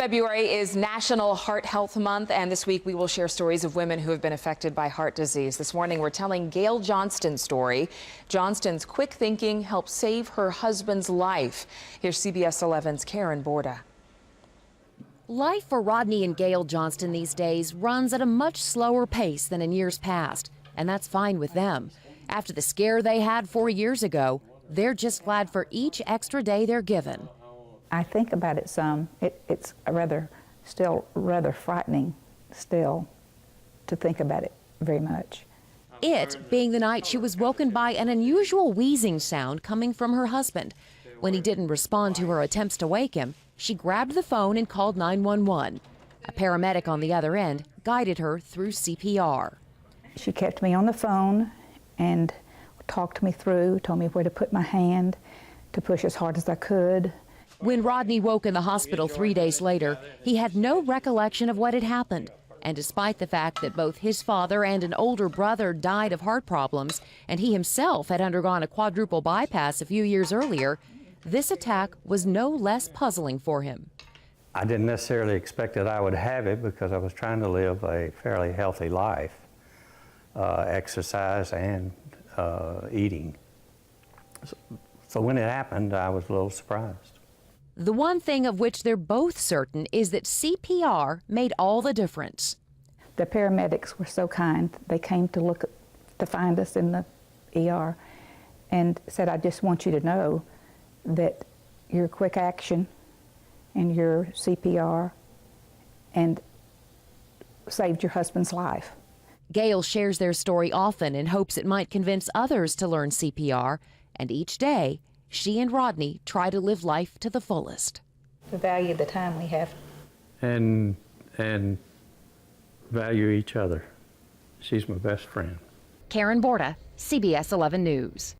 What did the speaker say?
February is National Heart Health Month, and this week we will share stories of women who have been affected by heart disease. This morning we're telling Gail Johnston's story. Johnston's quick thinking helped save her husband's life. Here's CBS 11's Karen Borda. Life for Rodney and Gail Johnston these days runs at a much slower pace than in years past, and that's fine with them. After the scare they had 4 years ago, they're just glad for each extra day they're given. I think about it some. It's still rather frightening still to think about it very much. It being the night she was woken by an unusual wheezing sound coming from her husband. When he didn't respond to her attempts to wake him, she grabbed the phone and called 911. A paramedic on the other end guided her through CPR. She kept me on the phone and talked me through, told me where to put my hand to push as hard as I could. When Rodney woke in the hospital 3 days later, he had no recollection of what had happened. And despite the fact that both his father and an older brother died of heart problems, and he himself had undergone a quadruple bypass a few years earlier, this attack was no less puzzling for him. I didn't necessarily expect that I would have it because I was trying to live a fairly healthy life, exercise and eating. So when it happened, I was a little surprised. The one thing of which they're both certain is that CPR made all the difference. The paramedics were so kind. They came to find us in the ER and said, I just want you to know that your quick action and your CPR and saved your husband's life. Gail shares their story often in hopes it might convince others to learn CPR, and each day, she and Rodney try to live life to the fullest. To value the time we have. And value each other. She's my best friend. Karen Borda, CBS 11 News.